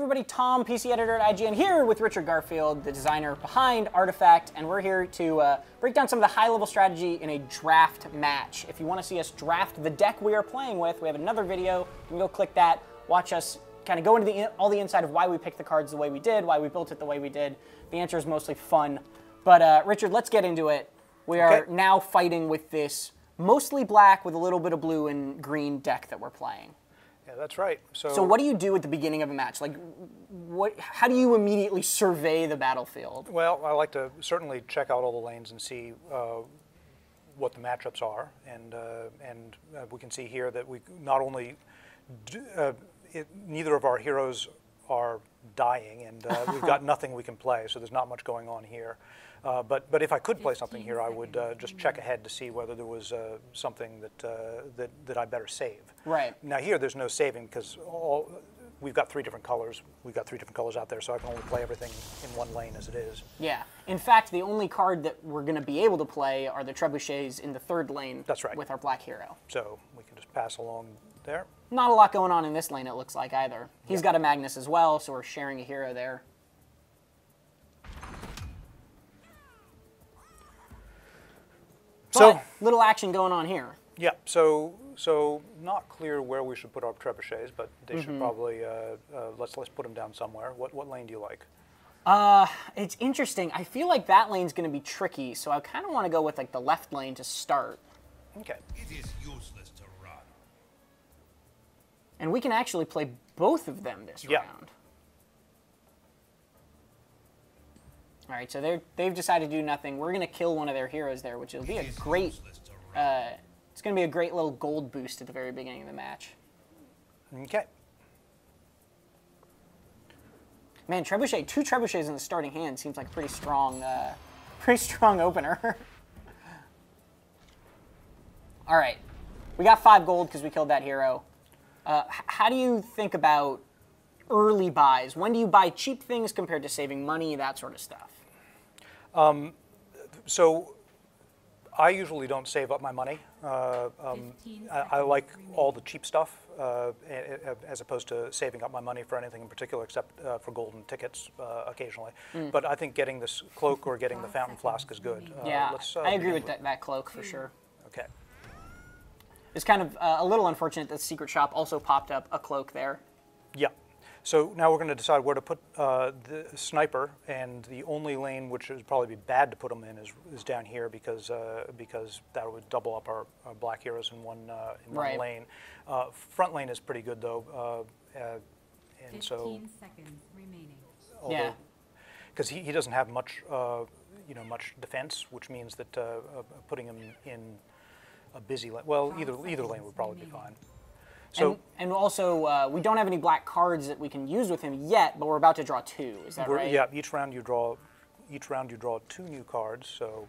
everybody? Tom, PC editor at IGN, here with Richard Garfield, the designer behind Artifact, and we're here to break down some of the high-level strategy in a draft match. If you want to see us draft the deck we are playing with, we have another video. You can go click that, watch us kind of go into all the inside of why we picked the cards the way we did, why we built it the way we did. The answer is mostly fun. But Richard, let's get into it. We are now fighting with this mostly black with a little bit of blue and green deck that we're playing. Yeah, that's right. So what do you do at the beginning of a match? Like, how do you immediately survey the battlefield? Well, I like to certainly check out all the lanes and see what the matchups are, and we can see here that we not only neither of our heroes are dying, and we've got nothing we can play, so there's not much going on here. But if I could play something here, I would just check ahead to see whether there was something that I better save. Right. Now here, there's no saving because we've got three different colors. We've got three different colors out there, so I can only play everything in one lane as it is. Yeah. In fact, the only card that we're going to be able to play are the trebuchets in the third lane. That's right. With our black hero. So we can just pass along there. Not a lot going on in this lane, it looks like, either. He's got a Magnus as well, so we're sharing a hero there. So, but little action going on here. Yeah, so not clear where we should put our trebuchets, but they should probably, let's put them down somewhere. What lane do you like? It's interesting. I feel like that lane's going to be tricky, so I kind of want to go with like the left lane to start. Okay. It is useless to run. And we can actually play both of them this round. All right, so they've decided to do nothing. We're going to kill one of their heroes there, which will be a great... it's going to be a great little gold boost at the very beginning of the match. Okay. Man, two trebuchets in the starting hand seems like a pretty strong opener. All right, we got 5 gold because we killed that hero. How do you think about early buys? When do you buy cheap things compared to saving money, that sort of stuff? So I usually don't save up my money. I like all the cheap stuff as opposed to saving up my money for anything in particular except for golden tickets occasionally. But I think getting this cloak or getting the fountain flask is good. Yeah, I agree with that cloak for sure. Okay. It's kind of a little unfortunate that the secret shop also popped up a cloak there. Yeah. So now we're going to decide where to put the sniper, and the only lane which would probably be bad to put them in is down here because that would double up our black heroes in one lane. Front lane is pretty good though, and 15 so seconds remaining. Yeah. Because he doesn't have much much defense, which means that putting him in a busy lane, well, either lane would probably be fine. So, and also, we don't have any black cards that we can use with him yet, but we're about to draw 2. Is that right? Yeah. Each round you draw 2 new cards, so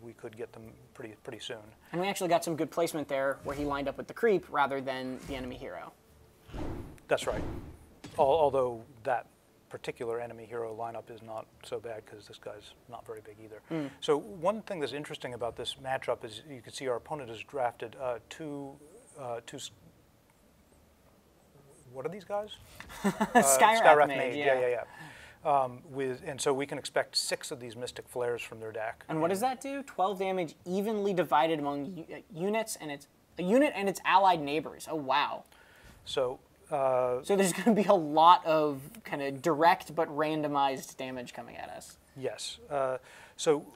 we could get them pretty soon. And we actually got some good placement there, where he lined up with the creep rather than the enemy hero. That's right. Although that particular enemy hero lineup is not so bad because this guy's not very big either. So one thing that's interesting about this matchup is you can see our opponent has drafted two. What are these guys? Skywrath Mage, yeah. And so we can expect 6 of these Mystic Flares from their deck. And what does that do? 12 damage evenly divided among units and a unit and its allied neighbors. Oh wow. So there's going to be a lot of kind of direct but randomized damage coming at us. Yes. So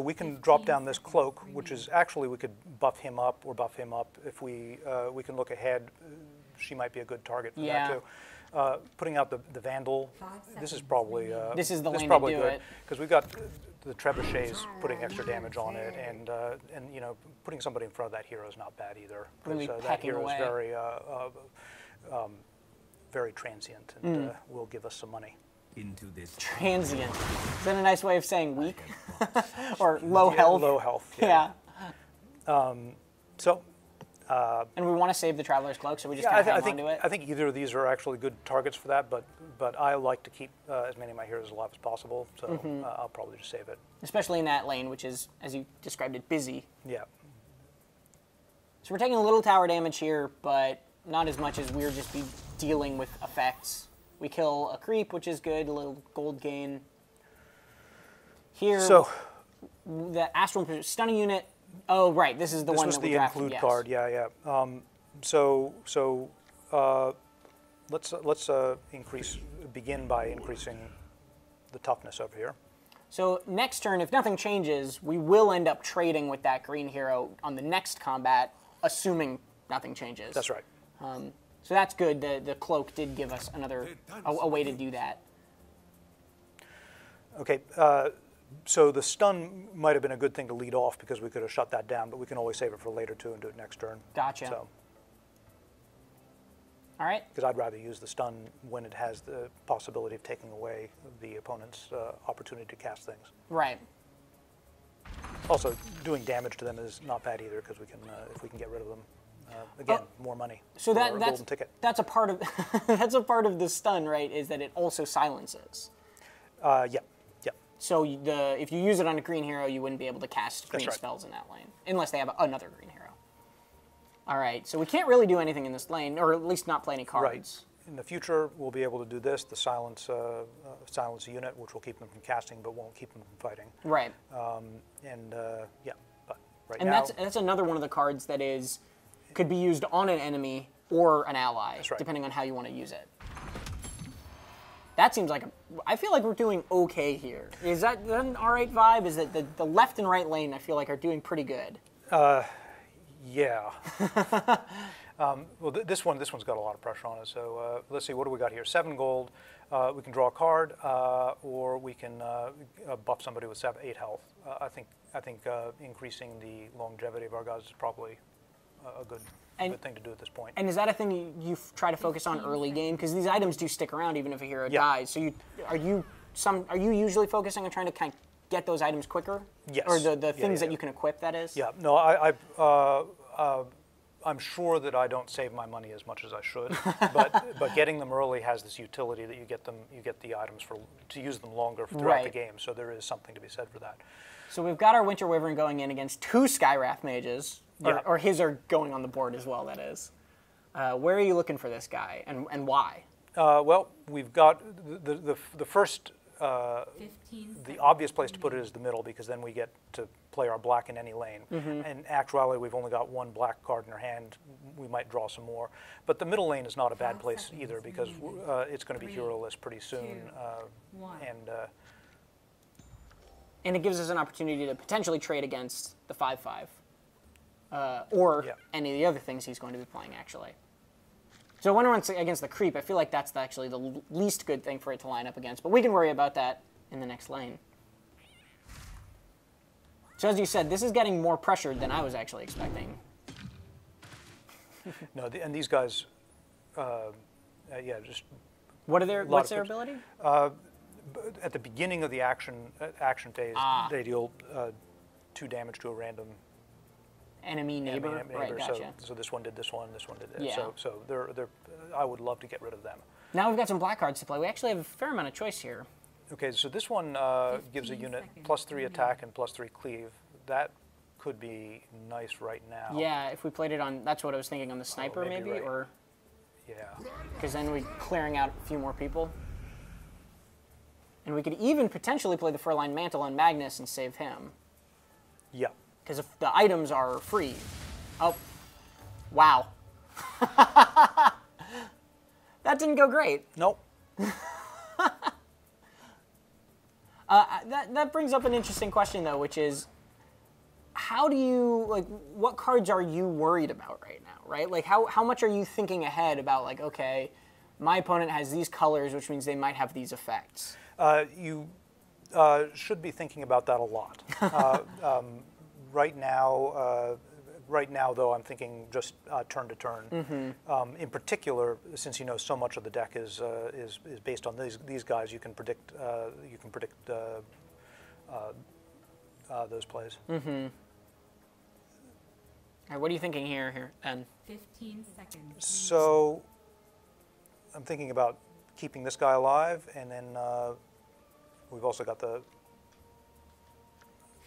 we can drop down this cloak, which is actually we could buff him up if we can look ahead. She might be a good target for that too. Putting out the Vandal, this is probably this is the lane probably to do good it because we've got the trebuchets putting extra damage on it, and putting somebody in front of that hero is not bad either because that hero is very transient and will give us some money. Into this transient. Is that a nice way of saying weak? Or low health? Low health, yeah. And we want to save the Traveler's Cloak, so we just kind of hang on to it? I think either of these are actually good targets for that, but I like to keep as many of my heroes alive as possible, so I'll probably just save it. Especially in that lane, which is, as you described it, busy. Yeah. So we're taking a little tower damage here, but not as much as we're just be dealing with effects. We kill a creep, which is good, a little gold gain. Here, So the astral stunning unit. Oh, right, this is the one that we drafted. This was the include card, yeah. Let's begin by increasing the toughness over here. So next turn, if nothing changes, we will end up trading with that green hero on the next combat, assuming nothing changes. That's right. So that's good. The cloak did give us another a way to do that. Okay, so the stun might have been a good thing to lead off because we could have shut that down, but we can always save it for later too and do it next turn. Gotcha. So, all right. because I'd rather use the stun when it has the possibility of taking away the opponent's opportunity to cast things. Right. Also, doing damage to them is not bad either because we can, if we can get rid of them, again, more money. So for a that's golden ticket. that's a part of that's a part of the stun, right? Is that it also silences. Yeah. So if you use it on a green hero, you wouldn't be able to cast green right. spells in that lane unless they have another green hero. All right. So we can't really do anything in this lane, or at least not play any cards. Right. In the future, we'll be able to do this, the silence unit, which will keep them from casting, but won't keep them from fighting. Right. Yeah, but right And now... that's another one of the cards that could be used on an enemy or an ally, That's right. depending on how you want to use it. That seems like I feel like we're doing okay here. Is that an all right vibe? Is that the left and right lane I feel like are doing pretty good? Yeah. Well, this one's got a lot of pressure on it. So let's see, what do we got here? 7 gold. We can draw a card, or we can buff somebody with 8 health. I think increasing the longevity of our guys is probably a good thing to do at this point. And is that a thing you try to focus on early game? Because these items do stick around even if a hero dies. So are you usually focusing on trying to kind of get those items quicker? Yes. Or the things that you can equip, that is? Yeah. No, I'm sure that I don't save my money as much as I should, but getting them early has this utility that you get the items to use them longer throughout the game. So there is something to be said for that. So we've got our Winter Wyvern going in against 2 Skywrath mages, or his are going on the board as well. That is. Where are you looking for this guy, and why? Well, we've got the first. The obvious place to put it is the middle, because then we get to play our black in any lane. In actuality, we've only got 1 black card in our hand. We might draw some more. But the middle lane is not a bad place either, because it's going to be hero-less pretty soon. And it gives us an opportunity to potentially trade against the 5/5. Or any of the other things he's going to be playing, actually. So when we're against the creep, I feel like that's actually the least good thing for it to line up against. But we can worry about that in the next lane. So as you said, this is getting more pressured than I was actually expecting. No, and these guys, yeah, just... What's their ability? At the beginning of the action phase, they deal 2 damage to a random enemy neighbor. Right, gotcha. So this one did this one, this one did this. Yeah. So they're I would love to get rid of them. Now we've got some black cards to play. We actually have a fair amount of choice here. Okay, so this one gives a unit +3 attack and +3 cleave. That could be nice right now. Yeah, if we played it on, that's what I was thinking, on the sniper maybe right. or yeah. Because then we're clearing out a few more people. And we could even potentially play the Furline Mantle on Magnus and save him. Yeah. Because if the items are free. Oh, wow. That didn't go great. Nope. That brings up an interesting question, though, which is, how do you, like, what cards are you worried about right now, right? Like, how much are you thinking ahead about, like, okay, my opponent has these colors, which means they might have these effects? You should be thinking about that a lot. Right now, though, I'm thinking just turn to turn. In particular, since you know so much of the deck is based on these guys, you can predict those plays. All right, what are you thinking here, then? 15 seconds. So I'm thinking about keeping this guy alive, and then we've also got the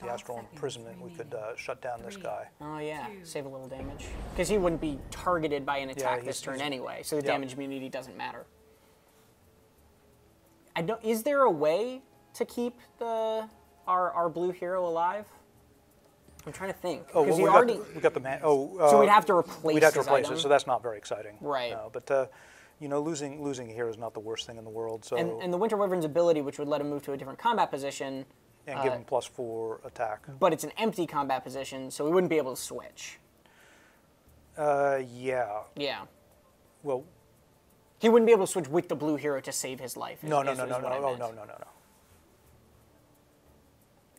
the astral imprisonment, we could shut down this guy. Oh yeah, save a little damage. Because he wouldn't be targeted by an attack this turn anyway, so the damage immunity doesn't matter. Is there a way to keep our blue hero alive? I'm trying to think. Oh, well, we got the man. Oh, so we'd have to replace. We'd have to replace item. it, so that's not very exciting. Right. No, but you know, losing a hero is not the worst thing in the world. So. And the Winter Wyvern's ability, which would let him move to a different combat position. And give him +4 attack. But it's an empty combat position, so we wouldn't be able to switch. Yeah. Yeah. Well. He wouldn't be able to switch with the blue hero to save his life. No. No.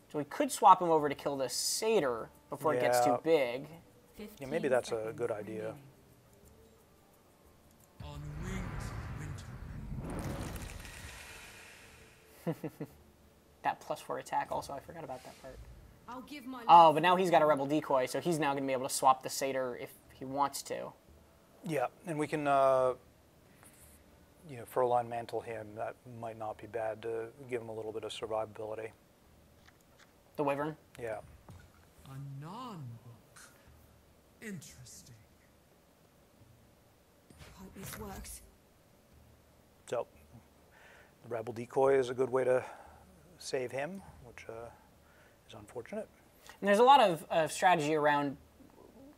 So we could swap him over to kill the satyr before it gets too big. Yeah, maybe that's a good idea. On wings, winter. That +4 attack also, I forgot about that part. I'll give my Oh, but now he's got a rebel decoy, so he's now going to be able to swap the satyr if he wants to. Yeah, and we can, you know, furline mantle him. That might not be bad to give him a little bit of survivability. The wyvern? Yeah. A non-book. Interesting. hope this works. So, the rebel decoy is a good way to save him, which is unfortunate. And there's a lot of strategy around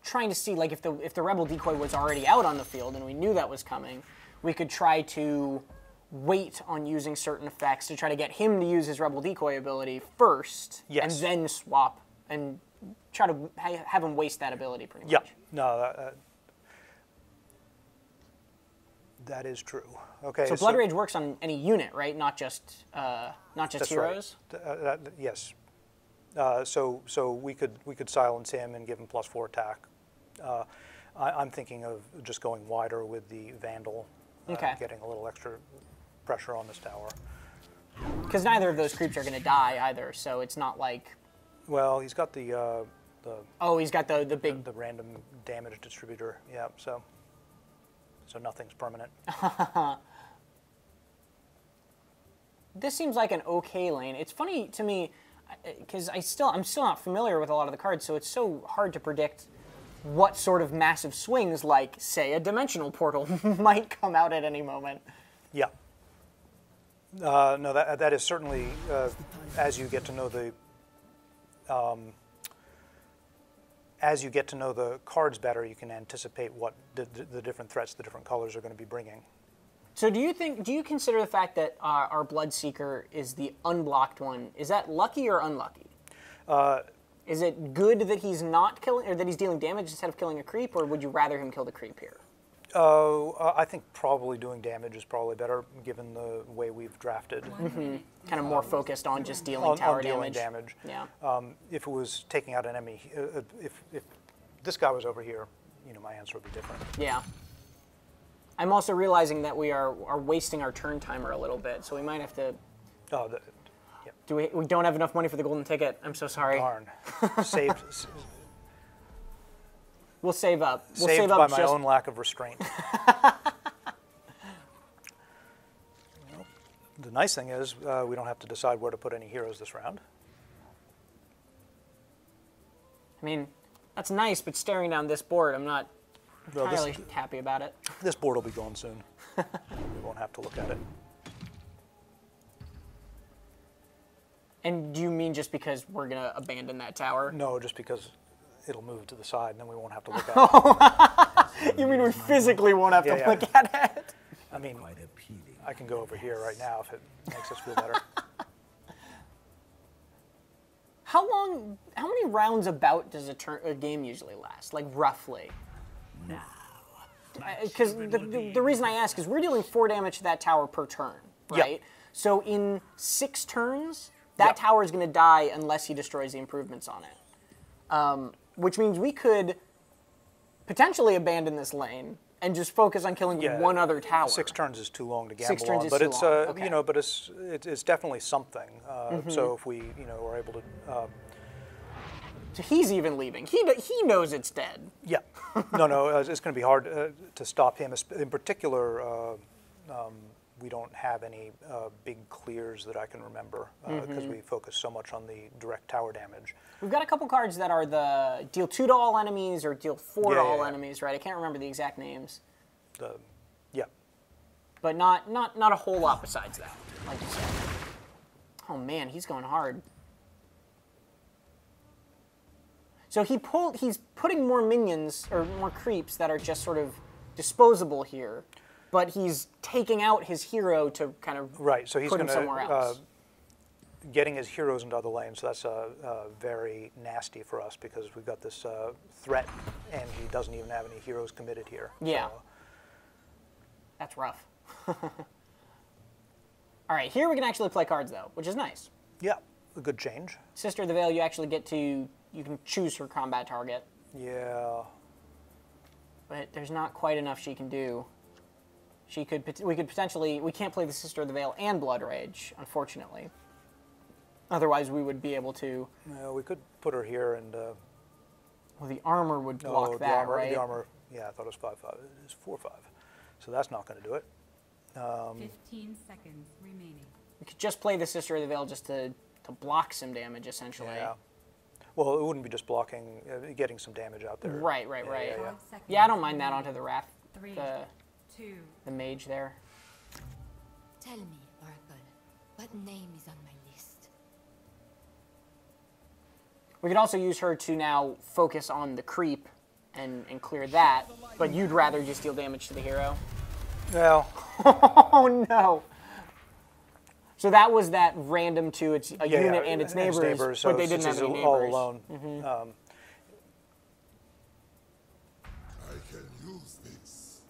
trying to see, like, if the rebel decoy was already out on the field and we knew that was coming, we could try to wait on using certain effects to try to get him to use his rebel decoy ability first, and then swap and try to have him waste that ability pretty much. Yeah, no, that is true. Okay. So Blood Rage works on any unit, right? Not just heroes. Right. Yes. So we could silence him and give him +4 attack. I'm thinking of just going wider with the Vandal, getting a little extra pressure on this tower. Because neither of those creeps are going to die either, so it's not like. Well, he's got the. Oh, he's got the big. The random damage distributor. Yeah. So nothing's permanent. This seems like an okay lane. It's funny to me because I'm still not familiar with a lot of the cards, so it's so hard to predict what sort of massive swings, like say a dimensional portal, might come out at any moment. Yeah. No, that is certainly as you get to know the cards better, you can anticipate what the different threats, the different colors are going to be bringing. So do you consider the fact that our Bloodseeker is the unblocked one, is that lucky or unlucky? Is it good that he's not killing, or that he's dealing damage instead of killing a creep, or would you rather him kill the creep here? I think probably doing damage is probably better, given the way we've drafted. Mm-hmm. Kind of more focused on just dealing tower damage. Yeah. If it was taking out an enemy, if this guy was over here, you know, my answer would be different. Yeah. I'm also realizing that we are wasting our turn timer a little bit, so we might have to. Oh, yeah. We don't have enough money for the golden ticket. I'm so sorry. Darn. Saved. We'll save up. We'll Saved save up by my own lack of restraint. The nice thing is we don't have to decide where to put any heroes this round. I mean, that's nice, but staring down this board, I'm not entirely happy about it. This board will be gone soon. We won't have to look at it. And do you mean just because we're going to abandon that tower? No, just because it'll move to the side and then we won't have to look at it. You mean we physically won't have to look at it? I mean, I can go over here right now if it makes us feel better. How many rounds about does a game usually last? Like, roughly? Now. Because the reason I ask is we're dealing 4 damage to that tower per turn, right? Yep. So in 6 turns, that tower is going to die unless he destroys the improvements on it. Which means we could potentially abandon this lane and just focus on killing one other tower. 6 turns is too long to gamble 6 turns on, is but too it's long. Okay. you know, but it's definitely something. So if we are able to. So he's even leaving. He knows it's dead. Yeah. No, it's going to be hard to stop him. In particular, we don't have any big clears that I can remember because we focus so much on the direct tower damage. We've got a couple cards that are the deal 2 to all enemies or deal 4 to all enemies, right? I can't remember the exact names. Yeah. But not a whole lot besides that, like you said. Oh man, he's going hard. So he's putting more minions or more creeps that are just sort of disposable here, but he's taking out his hero to kind of So he's put him somewhere else. Getting his heroes into other lanes. So that's very nasty for us because we've got this threat, and he doesn't even have any heroes committed here. Yeah, so, that's rough. All right, here we can actually play cards though, which is nice. Yeah, a good change. Sister of the Veil, you actually get to. You can choose her combat target. Yeah. But there's not quite enough she can do. We could potentially, we can't play the Sister of the Veil and Blood Rage, unfortunately. Otherwise, we would be able to. We could put her here and. Well, the armor would block that, right? The armor, yeah, I thought it was 5/5. It is 4/5, so that's not going to do it. 15 seconds remaining. We could just play the Sister of the Veil just to block some damage, essentially. Yeah. Well, it wouldn't be just blocking, getting some damage out there. Right. Yeah. Yeah, I don't mind that onto the Wrath, 3, 2. the mage there. Tell me, Oracle, what name is on my list? We could also use her to now focus on the creep and clear that, but you'd rather just deal damage to the hero? Well. Oh no! So that was that random to its unit and its neighbors, so but they didn't have any neighbors. All alone. I can use this.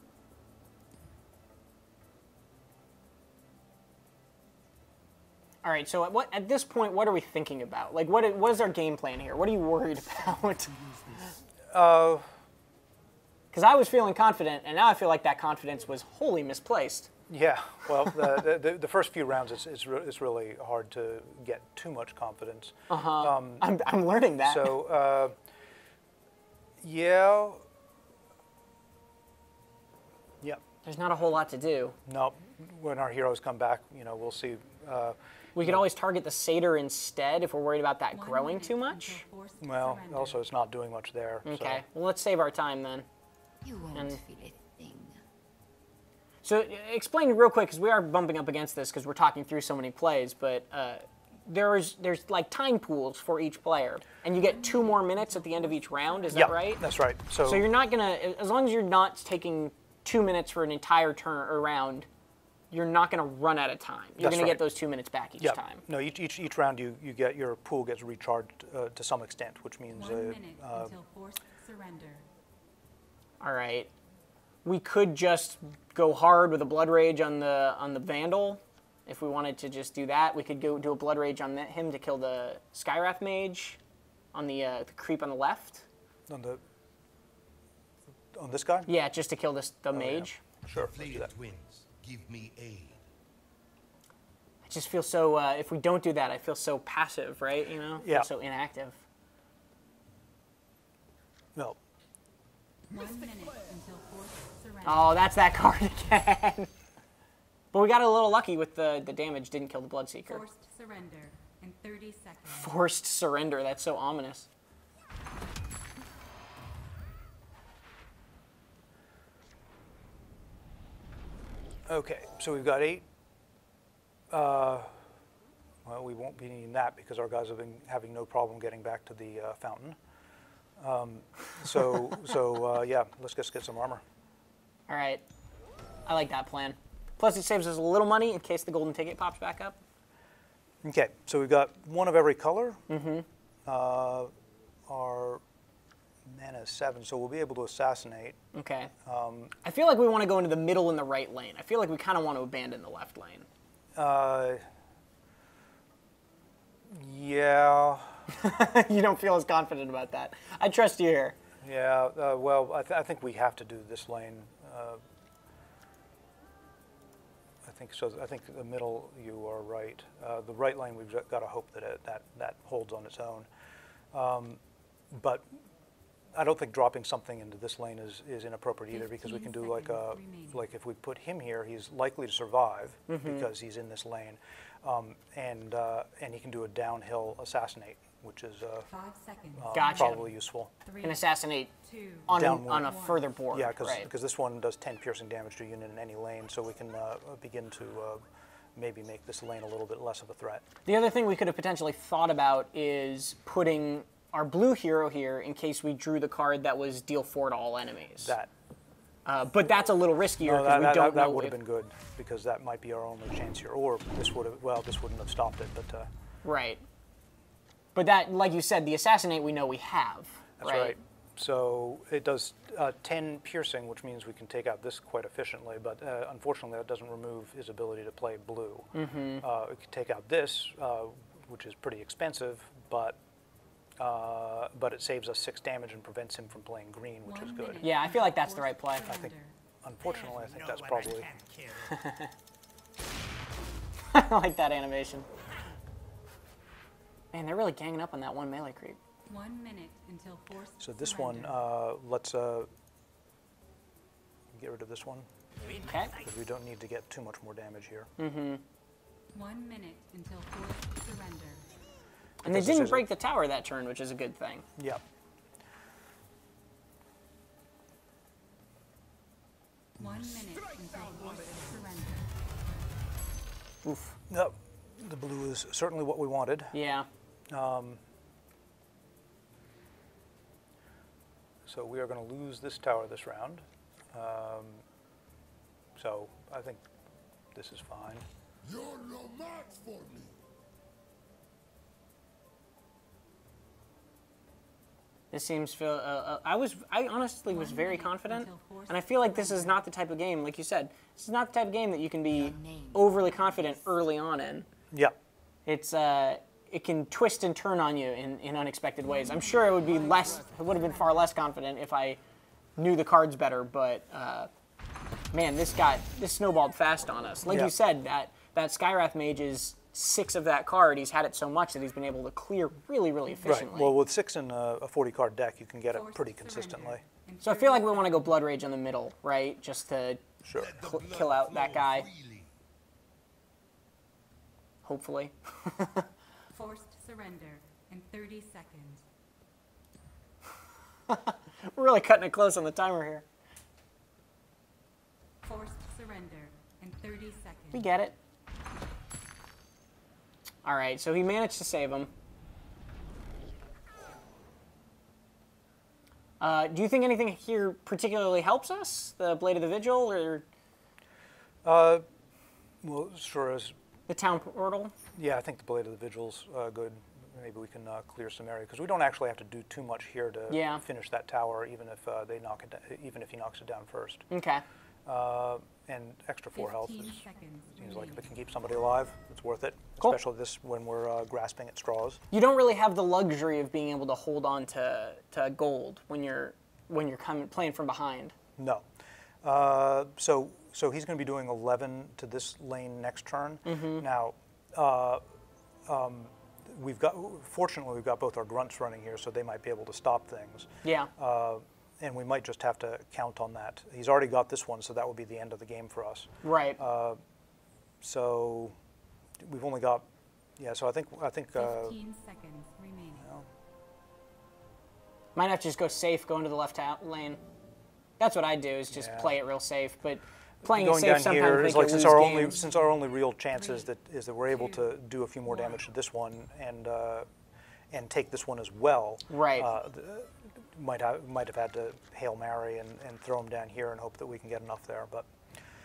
All right. So at this point, what are we thinking about? Like, what is our game plan here? What are you worried about? Because I was feeling confident, and now I feel like that confidence was wholly misplaced. Yeah, well, the first few rounds, it's really hard to get too much confidence. I'm learning that. So, yeah. There's not a whole lot to do. No, when our heroes come back, we'll see. We could always target the satyr instead if we're worried about that growing too much. Well, also it's not doing much there. Okay, well let's save our time then. You won't feel a thing. So explain real quick, because we are bumping up against this because we're talking through so many plays, but there's like time pools for each player, and you get 2 more minutes at the end of each round, is that right? That's right. So you're not going to, as long as you're not taking 2 minutes for an entire turn or round, you're not going to run out of time. You're going to get those 2 minutes back each time. No, each round you get, your pool gets recharged to some extent, which means 1 minute until forced surrender. All right. We could just go hard with a Blood Rage on the Vandal. If we wanted to just do that, we could go do a Blood Rage on him to kill the Skywrath Mage on the creep on the left. On this guy? Yeah, just to kill the mage. Yeah. Sure. Play it twins. Give me aid. I just feel so, if we don't do that, I feel so passive, right? I feel so inactive. No. 1 minute until forced surrender. Oh, that's that card again. But we got a little lucky with the damage, didn't kill the Bloodseeker. Forced surrender in 30 seconds. Forced surrender, that's so ominous. Okay, so we've got 8. Well, we won't be needing that because our guys have been having no problem getting back to the fountain. Yeah, let's just get some armor. All right. I like that plan. Plus, it saves us a little money in case the golden ticket pops back up. Okay, so we've got 1 of every color. Our mana is 7, so we'll be able to assassinate. Okay. I feel like we want to go into the middle and the right lane. I feel like we kind of want to abandon the left lane. Yeah. You don't feel as confident about that. I trust you here. Yeah, well, I think we have to do this lane. I think so. I think the middle, you are right. The right lane, we've got to hope that that holds on its own. But I don't think dropping something into this lane is inappropriate either, because we can do like a, seconds remaining. like if we put him here, he's likely to survive because he's in this lane, and he can do a downhill assassinate, which is 5 seconds. Gotcha. probably useful. 3, Can assassinate 2, on, Downward. on a further board. Yeah, because right. this one does 10 piercing damage to a unit in any lane, so we can begin to maybe make this lane a little bit less of a threat. The other thing we could have potentially thought about is putting our blue hero here in case we drew the card that was deal 4 to all enemies. That. But that's a little riskier No, because we don't know that would have if- been good, because that might be our only chance here. Or this would have, well, this wouldn't have stopped it, but Right. But that, like you said, the assassinate we know we have. that's right. So it does 10 piercing, which means we can take out this quite efficiently, but unfortunately that doesn't remove his ability to play blue. We can take out this, which is pretty expensive, but it saves us 6 damage and prevents him from playing green, which is 1 good. minute. Yeah, I feel like that's the right play. Surrender. Unfortunately, I think that's probably... I like that animation. Man, they're really ganging up on that one melee creep. 1 minute until forced So this surrender. one, let's get rid of this one, Okay. because we don't need to get too much more damage here. 1 minute until forced surrender. And they Because this didn't is break the tower that turn, which is a good thing. Yeah. 1 minute until forced surrender. Oof. No, the blue is certainly what we wanted. Yeah. So we are going to lose this tower this round. So I think this is fine. You're no match for me. This seems I honestly was 1 very minute confident, until forced and I feel like this is not the type of game, like you said, this is not the type of game that you can be Your name. overly confident early on in. Yeah. It's it can twist and turn on you in unexpected ways. I'm sure it would have been far less confident if I knew the cards better, but man, this snowballed fast on us. Like Yeah. you said, that Skywrath Mage is 6 of that card. He's had it so much that he's been able to clear really, really efficiently. Right. Well, with 6 in a 40 card deck, you can get it Forced pretty surrender. consistently. In So I feel like 30 we want to go Blood Rage in the middle, right? Just to Sure. kill out that guy, hopefully. Forced surrender in 30 seconds. We're really cutting it close on the timer here. Forced surrender in 30 seconds. We get it. All right, so he managed to save him. Do you think anything here particularly helps us? The Blade of the Vigil or Well, as far as, the Town Portal? yeah, I think the Blade of the Vigil's good. Maybe we can clear some area, because we don't actually have to do too much here to Yeah. finish that tower, even if they knock it down, even if he knocks it down first. Okay. And extra 4 health 15 is, seconds seems like if it remaining. can keep somebody alive, it's worth it. Cool. Especially this when we're grasping at straws. You don't really have the luxury of being able to hold on to gold when you're playing from behind. No. So he's going to be doing 11 to this lane next turn. Now, fortunately we've got both our grunts running here, so they might be able to stop things. Yeah. And we might just have to count on that. He's already got this one, so that would be the end of the game for us. Right. So we've only got, yeah. So I think 15 seconds remaining. Might have to just go safe, go into the left lane. That's what I do, is just Yeah. play it real safe. But playing it going safe down sometimes here makes is like you since lose our games. only real chance is that we're able to do a few more damage to this one and take this one as well. Right. Might have had to Hail Mary and throw him down here and hope that we can get enough there, but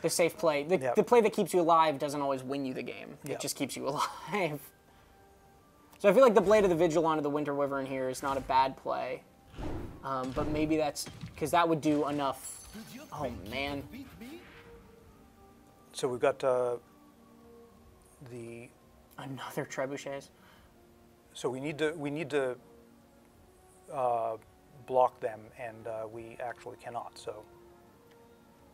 The safe play. The play that keeps you alive doesn't always win you the game. It Yep. just keeps you alive. So I feel like the Blade of the Vigil onto the Winter Wyvern here is not a bad play. But maybe that's because that would do enough. Oh, man. so we've got the. Another trebuchets. So we need to block them, and we actually cannot. So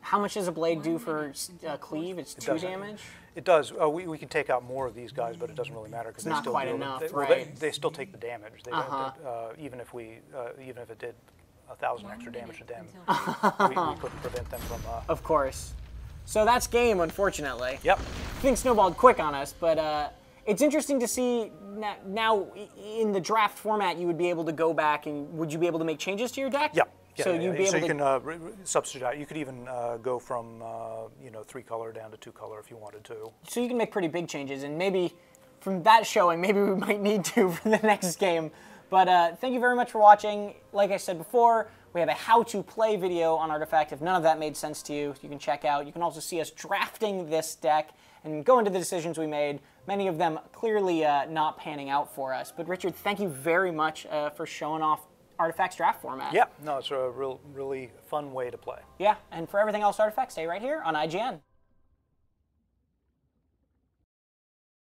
How much does a blade do for cleave? It's 2 doesn't. damage? it does. We can take out more of these guys, but it doesn't really matter because they not still quite deal enough, they, right. they still take the damage. They Uh-huh. even if it did 1,000 extra 1 damage to minute them. until We couldn't prevent them from. Of course. So that's game, unfortunately. Yep. Things snowballed quick on us, but it's interesting to see now in the draft format you would be able to go back and would you be able to make changes to your deck? Yep. Yeah, so yeah, you'd be so able you to can substitute out. You could even go from 3 color down to 2 color if you wanted to. So you can make pretty big changes, and maybe from that showing, maybe we might need to for the next game. But thank you very much for watching. Like I said before, we have a how-to play video on Artifact. If none of that made sense to you, you can check out. You can also see us drafting this deck and go into the decisions we made. Many of them clearly not panning out for us. But Richard, thank you very much for showing off Artifact's draft format. Yeah, no, it's a really fun way to play. Yeah, and for everything else Artifact, stay right here on IGN.